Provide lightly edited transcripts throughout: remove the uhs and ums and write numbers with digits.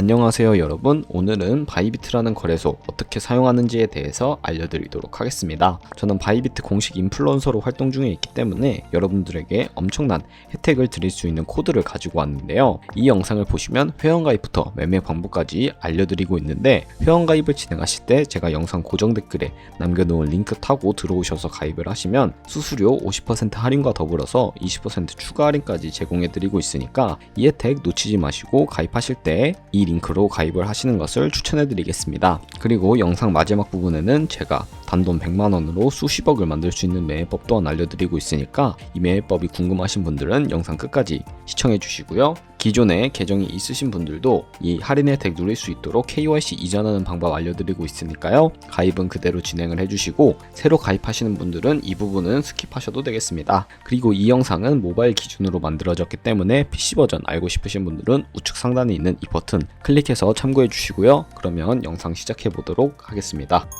안녕하세요 여러분. 오늘은 바이비트라는 거래소 어떻게 사용하는지에 대해서 알려드리도록 하겠습니다. 저는 바이비트 공식 인플루언서로 활동 중에 있기 때문에 여러분들에게 엄청난 혜택을 드릴 수 있는 코드를 가지고 왔는데요. 이 영상을 보시면 회원가입부터 매매 방법까지 알려드리고 있는데, 회원가입을 진행하실 때 제가 영상 고정 댓글에 남겨놓은 링크 타고 들어오셔서 가입을 하시면 수수료 50% 할인과 더불어서 20% 추가 할인까지 제공해드리고 있으니까 이 혜택 놓치지 마시고 가입하실 때 이 링크로 가입을 하시는 것을 추천해 드리겠습니다. 그리고 영상 마지막 부분에는 제가 단돈 100만원으로 수십억을 만들 수 있는 매매법 또한 알려드리고 있으니까 이 매매법이 궁금하신 분들은 영상 끝까지 시청해 주시고요. 기존에 계정이 있으신 분들도 이 할인 혜택 누릴 수 있도록 KYC 이전하는 방법 알려드리고 있으니까요. 가입은 그대로 진행을 해주시고, 새로 가입하시는 분들은 이 부분은 스킵하셔도 되겠습니다. 그리고 이 영상은 모바일 기준으로 만들어졌기 때문에 PC 버전 알고 싶으신 분들은 우측 상단에 있는 이 버튼 클릭해서 참고해 주시고요. 그러면 영상 시작해 보도록 하겠습니다.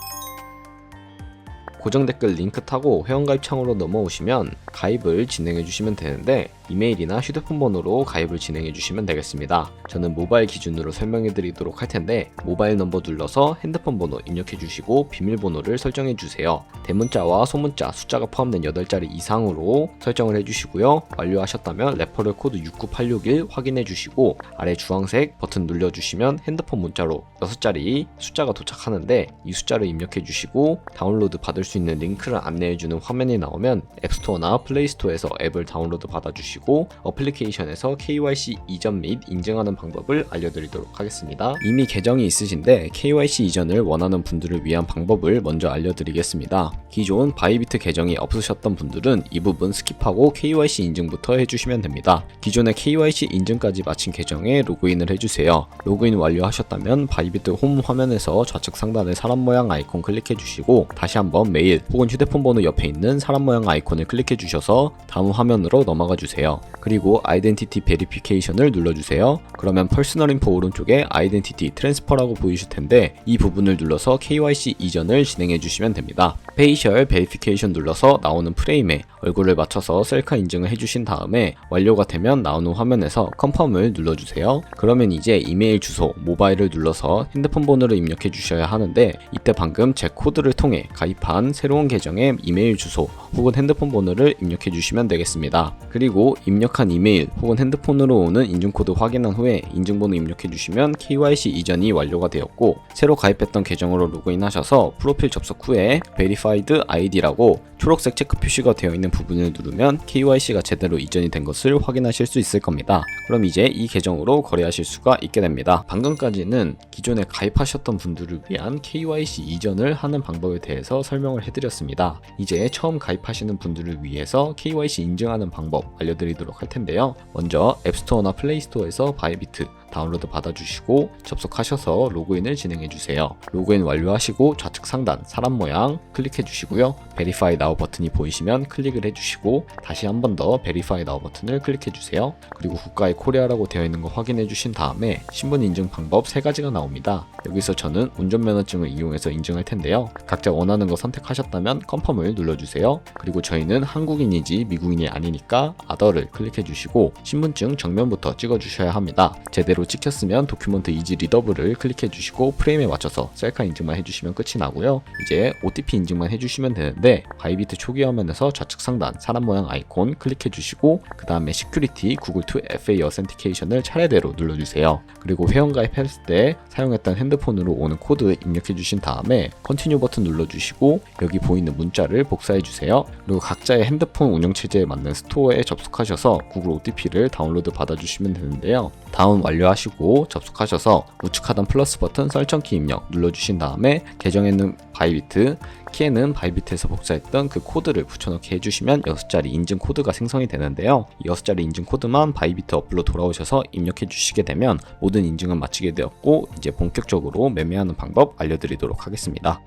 고정 댓글 링크 타고 회원가입 창으로 넘어오시면 가입을 진행해 주시면 되는데, 이메일이나 휴대폰 번호로 가입을 진행해 주시면 되겠습니다. 저는 모바일 기준으로 설명해 드리도록 할 텐데, 모바일 넘버 눌러서 핸드폰 번호 입력해 주시고 비밀번호를 설정해 주세요. 대문자와 소문자 숫자가 포함된 8자리 이상으로 설정을 해 주시고요. 완료하셨다면 레퍼럴 코드 69861 확인해 주시고 아래 주황색 버튼 눌러 주시면 핸드폰 문자로 6자리 숫자가 도착하는데, 이 숫자를 입력해 주시고 다운로드 받을 수 있는 링크를 안내해 주는 화면이 나오면 앱스토어나 플레이스토어에서 앱을 다운로드 받아 주시고 어플리케이션에서 KYC 이전 및 인증하는 방법을 알려드리도록 하겠습니다. 이미 계정이 있으신데 KYC 이전을 원하는 분들을 위한 방법을 먼저 알려드리겠습니다. 기존 바이비트 계정이 없으셨던 분들은 이 부분 스킵하고 KYC 인증부터 해주시면 됩니다. 기존의 KYC 인증까지 마친 계정에 로그인을 해주세요. 로그인 완료하셨다면 바이비트 홈 화면에서 좌측 상단의 사람 모양 아이콘 클릭해 주시고 다시 한번 메일 혹은 휴대폰 번호 옆에 있는 사람 모양 아이콘을 클릭해 주셔서 다음 화면으로 넘어가 주세요. 그리고 아이덴티티 베리피케이션을 눌러주세요. 그러면 퍼스널 인포 오른쪽에 아이덴티티 트랜스퍼라고 보이실 텐데, 이 부분을 눌러서 KYC 이전을 진행해 주시면 됩니다. 페이셜 베리피케이션 눌러서 나오는 프레임에 얼굴을 맞춰서 셀카 인증을 해주신 다음에 완료가 되면 나오는 화면에서 컨펌을 눌러주세요. 그러면 이제 이메일 주소, 모바일을 눌러서 핸드폰 번호를 입력해 주셔야 하는데, 이때 방금 제 코드를 통해 가입한 새로운 계정의 이메일 주소 혹은 핸드폰 번호를 입력해 주시면 되겠습니다. 그리고 입력한 이메일 혹은 핸드폰으로 오는 인증코드 확인한 후에 인증번호 입력해 주시면 KYC 이전이 완료가 되었고, 새로 가입했던 계정으로 로그인하셔서 프로필 접속 후에 Verified ID라고 초록색 체크 표시가 되어 있는 부분을 누르면 KYC가 제대로 이전이 된 것을 확인하실 수 있을 겁니다. 그럼 이제 이 계정으로 거래하실 수가 있게 됩니다. 방금까지는 기존에 가입하셨던 분들을 위한 KYC 이전을 하는 방법에 대해서 설명을 해드렸습니다. 이제 처음 가입하시는 분들을 위해서 KYC 인증하는 방법 알려드리도록 할 텐데요. 먼저 앱스토어나 플레이스토어에서 바이비트 다운로드 받아주시고 접속하셔서 로그인을 진행해주세요. 로그인 완료하시고 좌측 상단 사람 모양 클릭해 주시고요. Verify Now 버튼이 보이시면 클릭을 해주시고 다시 한 번 더 Verify Now 버튼을 클릭해 주세요. 그리고 국가의 코리아라고 되어 있는 거 확인해 주신 다음에 신분 인증 방법 3가지가 나옵니다. 여기서 저는 운전면허증을 이용해서 인증할 텐데요. 각자 원하는 거 선택하셨다면 컨펌을 눌러주세요. 그리고 저희는 한국인이지 미국인이 아니니까 Other를 클릭해 주시고 신분증 정면부터 찍어 주셔야 합니다. 제대로 찍혔으면 도큐먼트 이지 리더블을 클릭해 주시고 프레임에 맞춰서 셀카 인증만 해주시면 끝이 나고요. 이제 OTP 인증만 해주시면 되는데, 바이비트 초기 화면에서 좌측 상단 사람 모양 아이콘 클릭해 주시고 그 다음에 시큐리티 구글 2FA 어센티케이션을 차례대로 눌러주세요. 그리고 회원가입했을 때 사용했던 핸드폰으로 오는 코드 입력해 주신 다음에 컨티뉴 버튼 눌러주시고 여기 보이는 문자를 복사해 주세요. 그리고 각자의 핸드폰 운영체제에 맞는 스토어에 접속하셔서 구글 OTP를 다운로드 받아주시면 되는데요. 다운 완료하시고 접속하셔서 우측 하단 플러스 버튼 설정키 입력 눌러주신 다음에 계정에 있는 바이비트, 키에는 바이비트에서 복사했던 그 코드를 붙여넣기 해주시면 6자리 인증 코드가 생성이 되는데요. 이 6자리 인증 코드만 바이비트 어플로 돌아오셔서 입력해 주시게 되면 모든 인증은 마치게 되었고, 이제 본격적으로 매매하는 방법 알려드리도록 하겠습니다.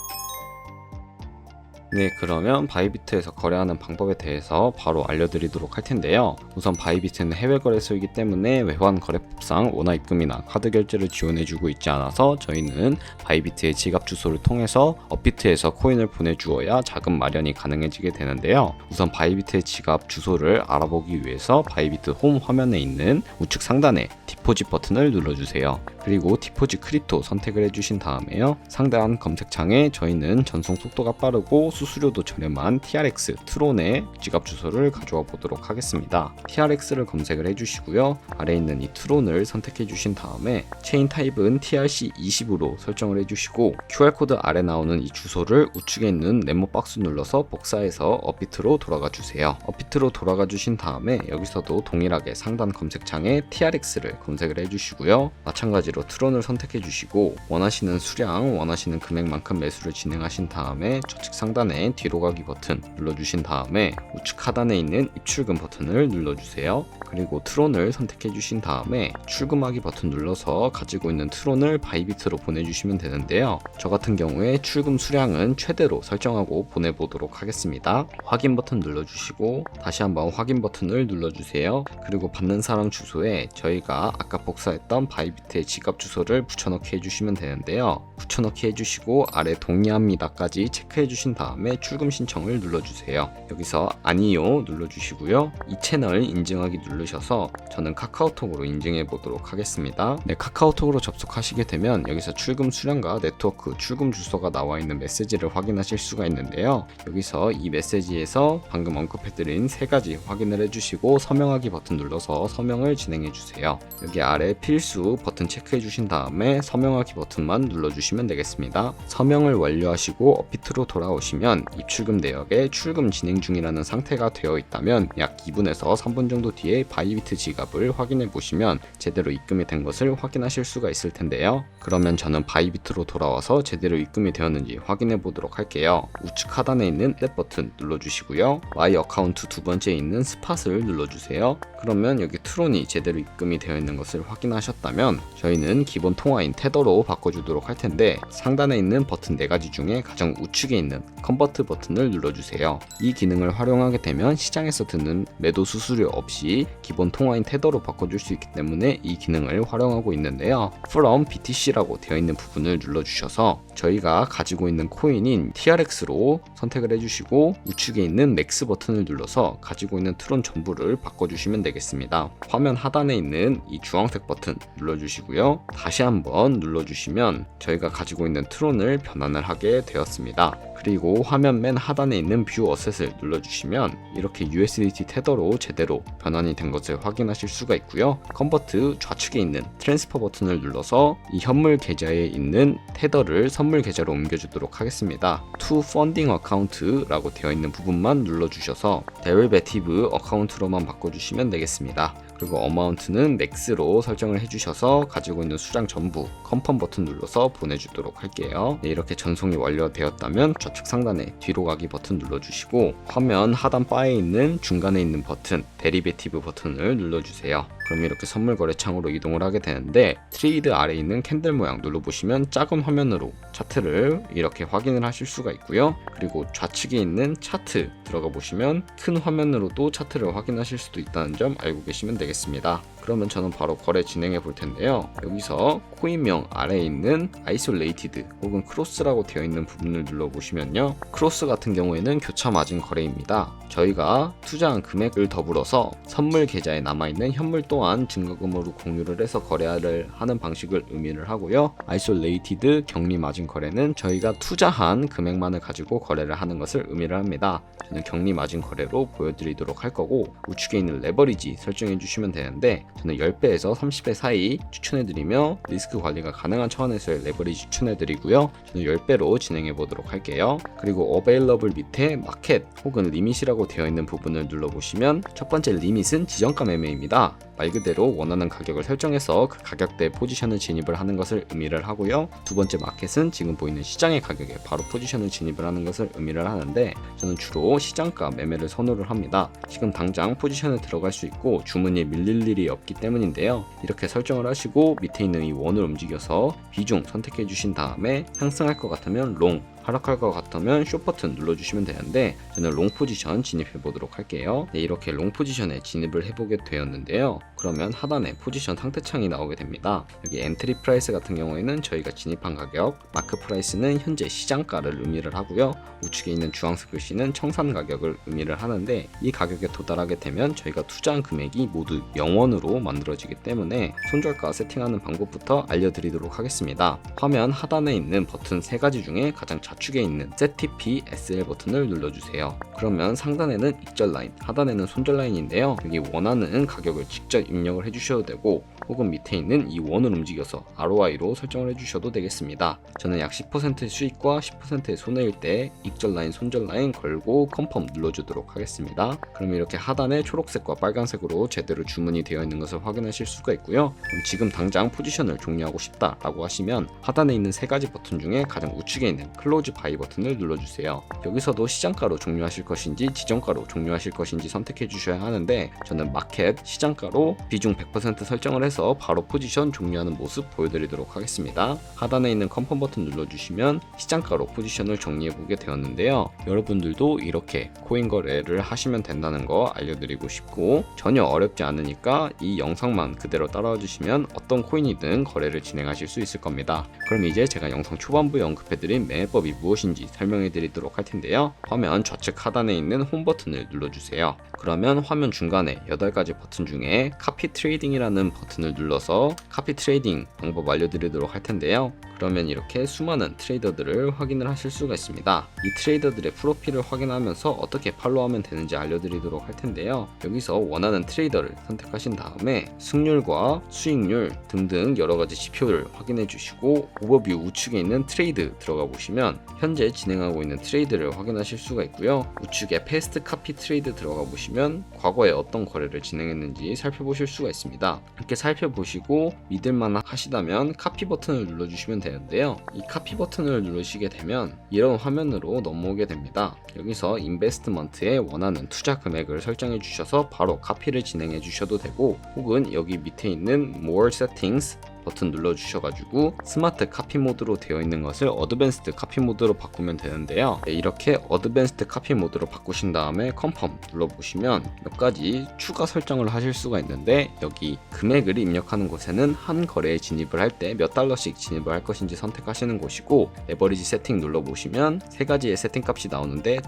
네, 그러면 바이비트에서 거래하는 방법에 대해서 바로 알려드리도록 할 텐데요. 우선 바이비트는 해외 거래소이기 때문에 외환 거래법상 원화 입금이나 카드 결제를 지원해주고 있지 않아서 저희는 바이비트의 지갑 주소를 통해서 업비트에서 코인을 보내주어야 자금 마련이 가능해지게 되는데요. 우선 바이비트의 지갑 주소를 알아보기 위해서 바이비트 홈 화면에 있는 우측 상단에 디포짓 버튼을 눌러주세요. 그리고 디포지 크립토 선택을 해주신 다음에요. 상단 검색창에 저희는 전송 속도가 빠르고 수수료도 저렴한 TRX 트론의 지갑 주소를 가져와 보도록 하겠습니다. TRX를 검색을 해주시고요. 아래에 있는 이 트론을 선택해 주신 다음에 체인 타입은 TRC20으로 설정을 해주시고 QR코드 아래 나오는 이 주소를 우측에 있는 네모 박스 눌러서 복사해서 업비트로 돌아가 주세요. 업비트로 돌아가 주신 다음에 여기서도 동일하게 상단 검색창에 TRX를 검색을 해주시고요. 마찬가지로 트론을 선택해 주시고 원하시는 수량, 원하시는 금액만큼 매수를 진행하신 다음에 좌측 상단에 뒤로 가기 버튼 눌러주신 다음에 우측 하단에 있는 입출금 버튼을 눌러주세요. 그리고 트론을 선택해 주신 다음에 출금하기 버튼 눌러서 가지고 있는 트론을 바이비트로 보내주시면 되는데요. 저 같은 경우에 출금 수량은 최대로 설정하고 보내보도록 하겠습니다. 확인 버튼 눌러주시고 다시 한번 확인 버튼을 눌러주세요. 그리고 받는 사람 주소에 저희가 아까 복사했던 바이비트의 지갑 주소를 붙여넣기 해주시면 되는데요. 붙여넣기 해주시고 아래 동의합니다까지 체크해 주신 다음에 출금 신청을 눌러주세요. 여기서 아니요 눌러주시고요. 이 채널 인증하기 누르셔서 저는 카카오톡으로 인증해 보도록 하겠습니다. 네, 카카오톡으로 접속하시게 되면 여기서 출금 수량과 네트워크 출금 주소가 나와 있는 메시지를 확인하실 수가 있는데요. 여기서 이 메시지에서 방금 언급해드린 세 가지 확인을 해주시고 서명하기 버튼 눌러서 서명을 진행해 주세요. 여기 아래 필수 버튼 체크해 주신 다음에 서명하기 버튼만 눌러주시면 되겠습니다. 서명을 완료하시고 업비트로 돌아오시면 입출금 내역에 출금 진행 중이라는 상태가 되어 있다면 약 2분에서 3분 정도 뒤에 바이비트 지갑을 확인해 보시면 제대로 입금이 된 것을 확인하실 수가 있을 텐데요. 그러면 저는 바이비트로 돌아와서 제대로 입금이 되었는지 확인해 보도록 할게요. 우측 하단에 있는 탭 버튼 눌러주시고요. 마이 어카운트 두 번째에 있는 스팟을 눌러주세요. 그러면 여기 트론이 제대로 입금이 되어 있는 것을 확인하셨다면 저희는 기본 통화인 테더로 바꿔주도록 할 텐데 상단에 있는 버튼 4가지 중에 가장 우측에 있는 컨버트 버튼을 눌러주세요. 이 기능을 활용하게 되면 시장에서 드는 매도 수수료 없이 기본 통화인 테더로 바꿔줄 수 있기 때문에 이 기능을 활용하고 있는데요. From BTC라고 되어 있는 부분을 눌러주셔서 저희가 가지고 있는 코인인 TRX로 선택을 해주시고 우측에 있는 맥스 버튼을 눌러서 가지고 있는 트론 전부를 바꿔주시면 되겠습니다. 화면 하단에 있는 이 주황색 버튼 눌러주시고요. 다시 한번 눌러주시면 저희가 가지고 있는 트론을 변환을 하게 되었습니다. 그리고 화면 맨 하단에 있는 뷰 어셋을 눌러주시면 이렇게 USDT 테더로 제대로 변환이 된 것을 확인하실 수가 있고요. 컨버트 좌측에 있는 트랜스퍼 버튼을 눌러서 이 현물 계좌에 있는 테더를 선물 계좌로 옮겨주도록 하겠습니다. To Funding Account라고 되어 있는 부분만 눌러주셔서 데리베티브 어카운트로만 바꿔주시면 되겠습니다. 그리고 어마운트는 맥스로 설정을 해주셔서 가지고 있는 수량 전부 컨펌 버튼 눌러서 보내주도록 할게요. 네, 이렇게 전송이 완료되었다면 좌측 상단에 뒤로 가기 버튼 눌러주시고 화면 하단 바에 있는 중간에 있는 버튼 데리베티브 버튼을 눌러주세요. 그럼 이렇게 선물 거래 창으로 이동을 하게 되는데 트레이드 아래에 있는 캔들 모양 눌러보시면 작은 화면으로 차트를 이렇게 확인을 하실 수가 있고요. 그리고 좌측에 있는 차트 들어가 보시면 큰 화면으로도 차트를 확인하실 수도 있다는 점 알고 계시면 되겠습니다. 그러면 저는 바로 거래 진행해 볼 텐데요. 여기서 코인명 아래에 있는 아이솔레이티드 혹은 크로스라고 되어 있는 부분을 눌러보시면요. 크로스 같은 경우에는 교차 마진 거래입니다. 저희가 투자한 금액을 더불어서 선물 계좌에 남아있는 현물 또한 증거금으로 공유를 해서 거래를 하는 방식을 의미를 하고요. 아이솔레이티드 격리 마진 거래는 저희가 투자한 금액만을 가지고 거래를 하는 것을 의미를 합니다. 저는 격리 마진 거래로 보여드리도록 할 거고 우측에 있는 레버리지 설정해 주시면 되는데 저는 10배에서 30배 사이 추천해드리며 리스크 관리가 가능한 차원에서의 레버리지 추천해드리고요. 저는 10배로 진행해 보도록 할게요. 그리고 어베일러블 밑에 마켓 혹은 리밋이라고 되어 있는 부분을 눌러보시면 첫 번째 리밋은 지정가 매매입니다. 말 그대로 원하는 가격을 설정해서 그 가격대에 포지션을 진입을 하는 것을 의미를 하고요. 두 번째 마켓은 지금 보이는 시장의 가격에 바로 포지션을 진입을 하는 것을 의미를 하는데 저는 주로 시장가 매매를 선호를 합니다. 지금 당장 포지션에 들어갈 수 있고 주문이 밀릴 일이 없기 때문인데요. 이렇게 설정을 하시고 밑에 있는 이 원을 움직여서 비중 선택해 주신 다음에 상승할 것 같으면 롱, 하락할 것 같으면 숏 버튼 눌러주시면 되는데 저는 롱 포지션 진입해 보도록 할게요. 네, 이렇게 롱 포지션에 진입을 해보게 되었는데요. 그러면 하단에 포지션 상태창이 나오게 됩니다. 여기 엔트리 프라이스 같은 경우에는 저희가 진입한 가격, 마크 프라이스는 현재 시장가를 의미를 하고요. 우측에 있는 주황색 글씨는 청산 가격을 의미를 하는데 이 가격에 도달하게 되면 저희가 투자한 금액이 모두 0원으로 만들어지기 때문에 손절가 세팅하는 방법부터 알려드리도록 하겠습니다. 화면 하단에 있는 버튼 3가지 중에 가장 좌측에 있는 Set TP SL 버튼을 눌러주세요. 그러면 상단에는 익절 라인, 하단에는 손절 라인인데요. 여기 원하는 가격을 직접 입력을 해주셔도 되고 혹은 밑에 있는 이 원을 움직여서 ROI로 설정을 해주셔도 되겠습니다. 저는 약 10%의 수익과 10%의 손해일 때 익절 라인, 손절 라인 걸고 컨펌 눌러주도록 하겠습니다. 그럼 이렇게 하단에 초록색과 빨간색으로 제대로 주문이 되어 있는 것을 확인하실 수가 있고요. 그럼 지금 당장 포지션을 종료하고 싶다라고 하시면 하단에 있는 3가지 버튼 중에 가장 우측에 있는 클로즈 바이 버튼을 눌러주세요. 여기서도 시장가로 종료하실 것인지 지정가로 종료하실 것인지 선택해 주셔야 하는데 저는 마켓 시장가로 비중 100% 설정을 해서 바로 포지션 종료하는 모습 보여드리도록 하겠습니다. 하단에 있는 컨펌 버튼 눌러주시면 시장가로 포지션을 정리해 보게 되었는데요. 여러분들도 이렇게 코인 거래를 하시면 된다는 거 알려드리고 싶고 전혀 어렵지 않으니까 이 영상만 그대로 따라와 주시면 어떤 코인이든 거래를 진행하실 수 있을 겁니다. 그럼 이제 제가 영상 초반부에 언급해드린 매매법이 무엇인지 설명해 드리도록 할 텐데요. 화면 좌측 하단에 있는 홈 버튼을 눌러주세요. 그러면 화면 중간에 8가지 버튼 중에 카피 트레이딩이라는 버튼을 눌러서 카피 트레이딩 방법 알려드리도록 할 텐데요. 그러면 이렇게 수많은 트레이더들을 확인을 하실 수가 있습니다. 이 트레이더들의 프로필을 확인하면서 어떻게 팔로우하면 되는지 알려드리도록 할 텐데요. 여기서 원하는 트레이더를 선택하신 다음에 승률과 수익률 등등 여러가지 지표를 확인해 주시고 오버뷰 우측에 있는 트레이드 들어가 보시면 현재 진행하고 있는 트레이드를 확인하실 수가 있고요. 우측에 패스트 카피 트레이드 들어가 보시면 과거에 어떤 거래를 진행했는지 살펴보실 수가 있습니다. 이렇게 살펴보시고 믿을만 하시다면 카피 버튼을 눌러주시면 되는데요. 이 카피 버튼을 누르시게 되면 이런 화면으로 넘어오게 됩니다. 여기서 인베스트먼트에 원하는 투자 금액을 설정해 주셔서 바로 카피를 진행해 주셔도 되고 혹은 여기 밑에 있는 More Settings 버튼 눌러주셔가지고 스마트 카피 모드로 되어 있는 것을 어드밴스드 카피 모드로 바꾸면 되는데요. 이렇게 어드밴스드 카피 모드로 바꾸신 다음에 컨펌 눌러보시면 몇 가지 추가 설정을 하실 수가 있는데 여기 금액을 입력하는 곳에는 한 거래에 진입을 할 때 몇 달러씩 진입을 할 것인지 선택하시는 곳이고 레버리지 세팅 눌러보시면 3가지의 세팅 값이 나오는데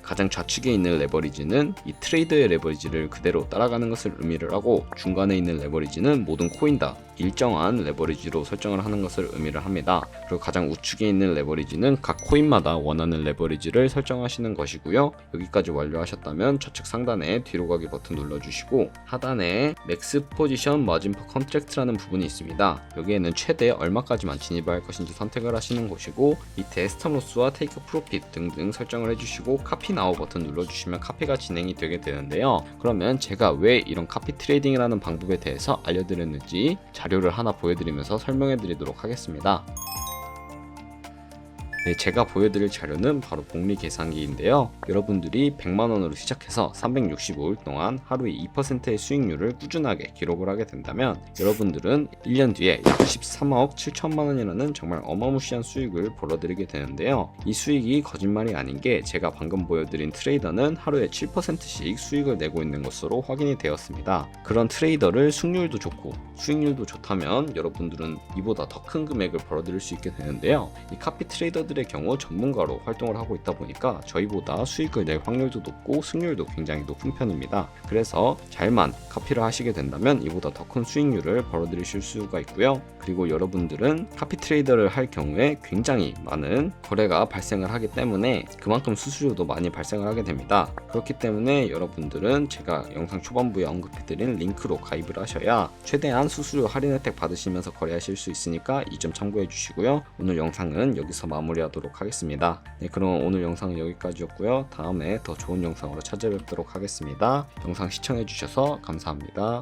가장 좌측에 있는 레버리지는 이 트레이드의 레버리지를 그대로 따라가는 것을 의미를 하고 중간에 있는 레버리지는 모든 코인 다 일정한 레버리지로 설정을 하는 것을 의미를 합니다. 그리고 가장 우측에 있는 레버리지는 각 코인마다 원하는 레버리지를 설정하시는 것이고요. 여기까지 완료하셨다면 좌측 상단에 뒤로 가기 버튼 눌러주시고 하단에 맥스 포지션 마진 퍼 컨트랙트라는 부분이 있습니다. 여기에는 최대 얼마까지만 진입을 할 것인지 선택을 하시는 것이고 밑에 스탑로스와 테이크 프로핏 등등 설정을 해주시고 카피 나우 버튼 눌러주시면 카피가 진행이 되게 되는데요. 그러면 제가 왜 이런 카피 트레이딩이라는 방법에 대해서 알려드렸는지 자료를 하나 보여드리면서 설명해 드리도록 하겠습니다. 네, 제가 보여드릴 자료는 바로 복리 계산기인데요. 여러분들이 100만원으로 시작해서 365일 동안 하루에 2%의 수익률을 꾸준하게 기록을 하게 된다면 여러분들은 1년 뒤에 약 13억 7천만원이라는 정말 어마무시한 수익을 벌어들이게 되는데요. 이 수익이 거짓말이 아닌 게 제가 방금 보여드린 트레이더는 하루에 7%씩 수익을 내고 있는 것으로 확인이 되었습니다. 그런 트레이더를 승률도 좋고 수익률도 좋다면 여러분들은 이보다 더 큰 금액을 벌어들일 수 있게 되는데요. 이 카피 트레이더들의 경우 전문가로 활동을 하고 있다 보니까 저희보다 수익을 낼 확률도 높고 승률도 굉장히 높은 편입니다. 그래서 잘만 카피를 하시게 된다면 이보다 더 큰 수익률을 벌어들이실 수가 있고요. 그리고 여러분들은 카피 트레이더를 할 경우에 굉장히 많은 거래가 발생을 하기 때문에 그만큼 수수료도 많이 발생을 하게 됩니다. 그렇기 때문에 여러분들은 제가 영상 초반부에 언급해드린 링크로 가입을 하셔야 최대한 수수료 할인 혜택 받으시면서 거래하실 수 있으니까 이 점 참고해 주시고요. 오늘 영상은 여기서 마무리하도록 하겠습니다. 네, 그럼 오늘 영상은 여기까지였고요. 다음에 더 좋은 영상으로 찾아뵙도록 하겠습니다. 영상 시청해 주셔서 감사합니다.